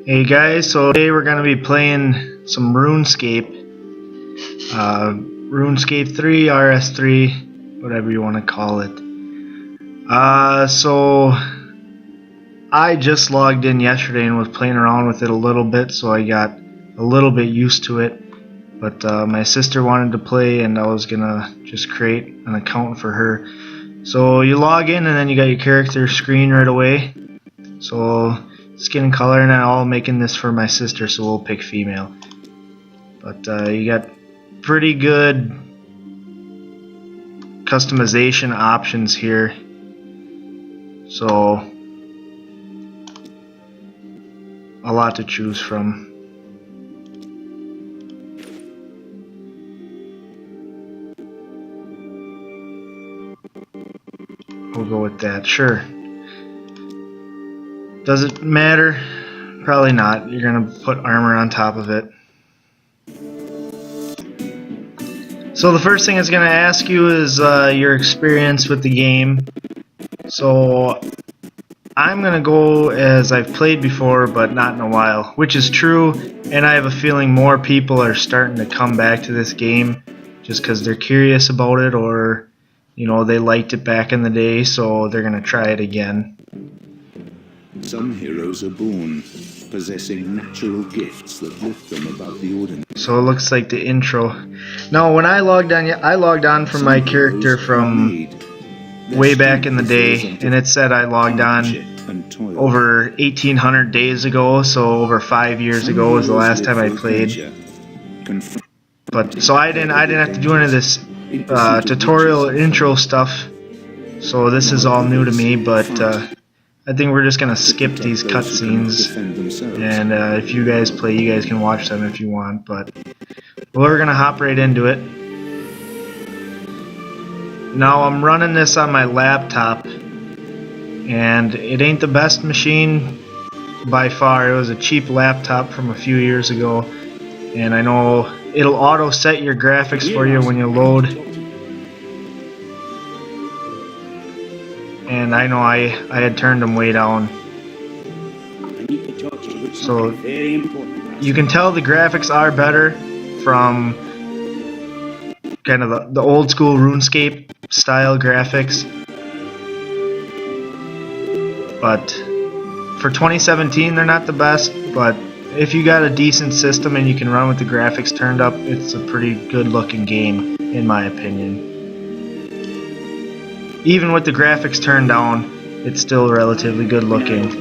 Hey guys, so today we're going to be playing some RuneScape. RuneScape 3, RS3, whatever you want to call it. So I just logged in yesterday and was playing around with it a little bit, so I got a little bit used to it. But my sister wanted to play and I was going to just create an account for her. So you log in and then you got your character screen right away. So skin and color, and I'm all making this for my sister, so we'll pick female. But you got pretty good customization options here, so a lot to choose from. We'll go with that, sure. Does it matter? Probably not. You're gonna put armor on top of it. So the first thing it's gonna ask you is your experience with the game. So I'm gonna go as I've played before, but not in a while, which is true. And I have a feeling more people are starting to come back to this game just because they're curious about it, or you know, they liked it back in the day, so they're gonna try it again. Some heroes are born possessing natural gifts that lift them above the ordinary. So it looks like the intro. Now, when I logged on from my character from way back in the day, and it said I logged on over 1,800 days ago, so over 5 years ago was the last time I played. But so I didn't have to do any of this tutorial intro stuff. So this is all new to me, but I think we're just gonna skip these cutscenes, and if you guys play, you guys can watch them if you want, but we're gonna hop right into it. Now I'm running this on my laptop, and it ain't the best machine by far. It was a cheap laptop from a few years ago, and I know it'll auto set your graphics for you when you load. And I know I had turned them way down. So you can tell the graphics are better from kind of the old school RuneScape style graphics. But for 2017 they're not the best, but if you got a decent system and you can run with the graphics turned up, it's a pretty good looking game in my opinion. Even with the graphics turned down, it's still relatively good looking.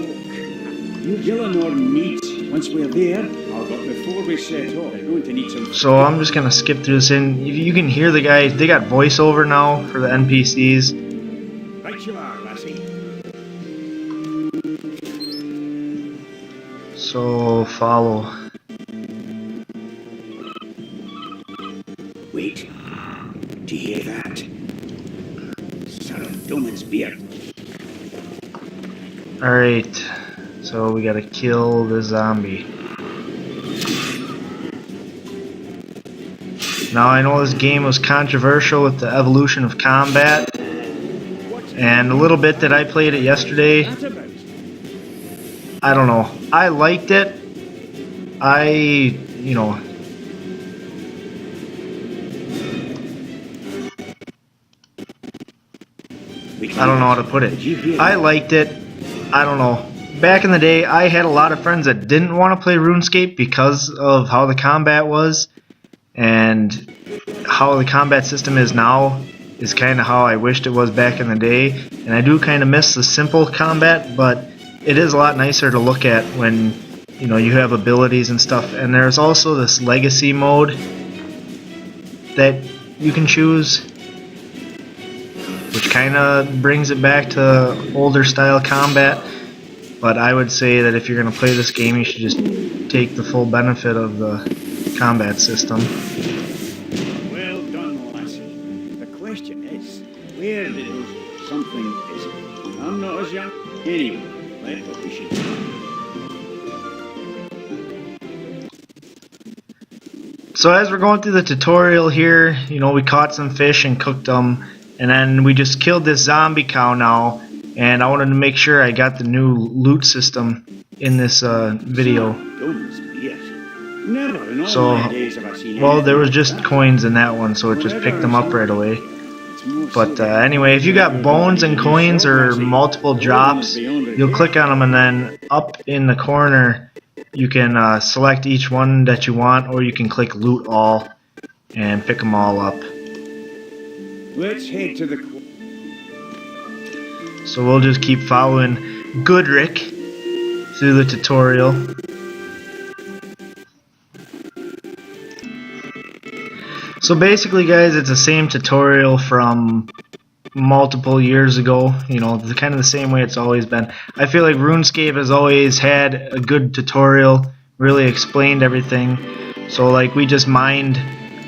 So I'm just gonna skip through this in. You can hear the guys, they got voiceover now for the NPCs. So follow. Wait, do you hear that? Alright, so we gotta kill the zombie. Now I know this game was controversial with the evolution of combat, and a little bit that I played it yesterday, I don't know, I liked it. I don't know how to put it. I liked it. I don't know. Back in the day, I had a lot of friends that didn't want to play RuneScape because of how the combat was, and how the combat system is now is kind of how I wished it was back in the day. And I do kind of miss the simple combat, but it is a lot nicer to look at when you have abilities and stuff. And there's also this legacy mode that you can choose, which kind of brings it back to older style combat. But I would say that if you're going to play this game, you should just take the full benefit of the combat system. Well done, lassie. The question is, where did something is it? I'm not as young. Anyway, that's what we should do. So as we're going through the tutorial here, we caught some fish and cooked them. And then we just killed this zombie cow now, and I wanted to make sure I got the new loot system in this video. Don't be it. Never in all So, my days have I seen well, there was anything just like that. coins in that one, so it just picked them up right away. It's more But silver anyway, if you got than bones and you coins saw, or Lassie. multiple The drops, world must be under you'll here. click on them, and then up in the corner you can select each one that you want, or you can click loot all and pick them all up. Let's head to the... So we'll just keep following Goodrick through the tutorial. So basically, guys, it's the same tutorial from multiple years ago. You know, kind of the same way it's always been. I feel like RuneScape has always had a good tutorial, really explained everything. So like we just mined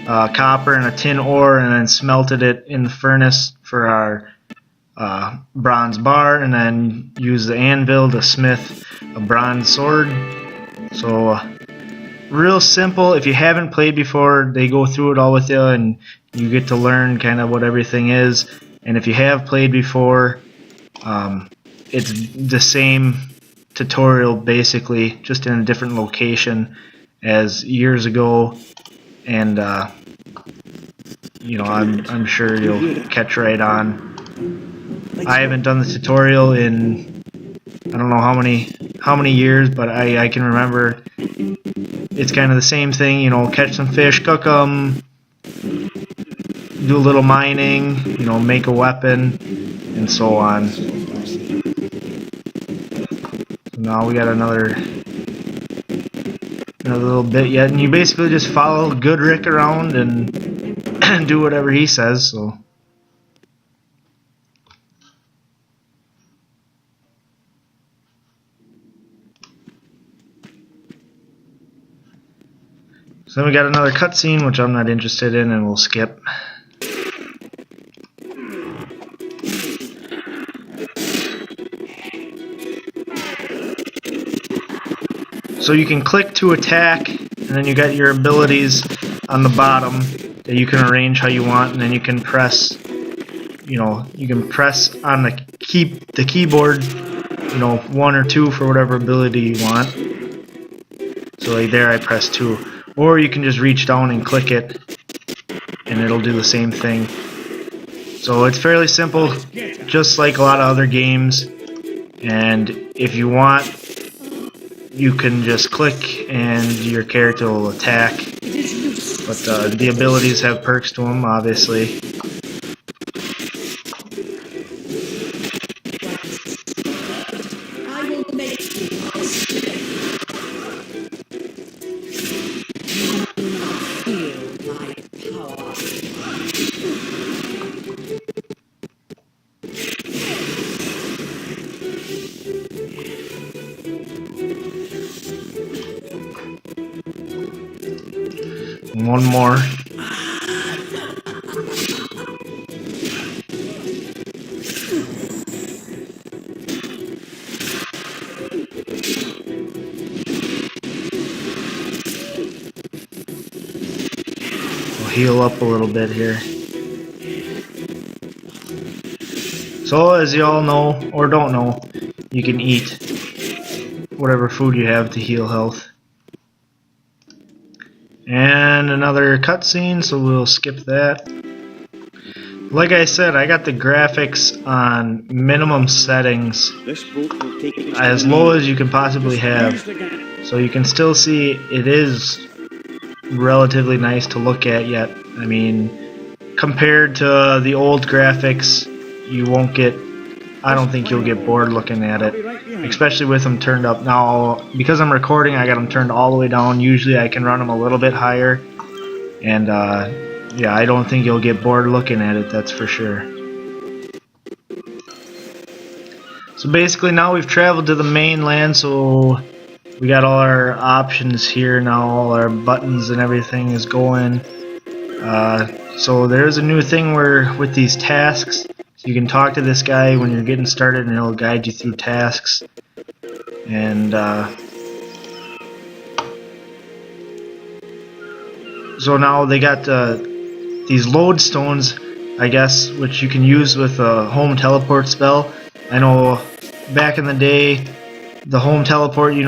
copper and a tin ore and then smelted it in the furnace for our bronze bar, and then used the anvil to smith a bronze sword. So real simple. If you haven't played before, they go through it all with you, and you get to learn kind of what everything is. And if you have played before, it's the same tutorial basically, just in a different location as years ago. And you know, I'm sure you'll catch right on. I haven't done the tutorial in I don't know how many years, but I can remember. It's kind of the same thing, you know, catch some fish, cook them, do a little mining, you know, make a weapon, and so on. So now we got another little bit yet, and you basically just follow Goodrick around and do whatever he says. So then we got another cutscene, which I'm not interested in, and we'll skip. So you can click to attack, and then you got your abilities on the bottom that you can arrange how you want, and then you can press, you know, you can press on the keyboard, you know, 1 or 2 for whatever ability you want. So like there I press 2. Or you can just reach down and click it, and it'll do the same thing. So it's fairly simple, just like a lot of other games. And if you want, you can just click and your character will attack. But the abilities have perks to them, obviously. One more. We'll heal up a little bit here. So as you all know, or don't know, you can eat whatever food you have to heal health. And another cutscene, so we'll skip that. Like I said, I got the graphics on minimum settings, This boat will take you as low as you can possibly have. So you can still see it is relatively nice to look at yet. I mean, compared to the old graphics, you won't get, I don't think you'll get bored looking at it. Especially with them turned up. Now, because I'm recording, I got them turned all the way down. Usually I can run them a little bit higher. And yeah, I don't think you'll get bored looking at it, that's for sure. So basically now we've traveled to the mainland, so we got all our options here now. All our buttons and everything is going. So there's a new thing where with these tasks, so you can talk to this guy when you're getting started and he'll guide you through tasks. And so now they got these lodestones, I guess, which you can use with a home teleport spell. I know back in the day the home teleport, you know.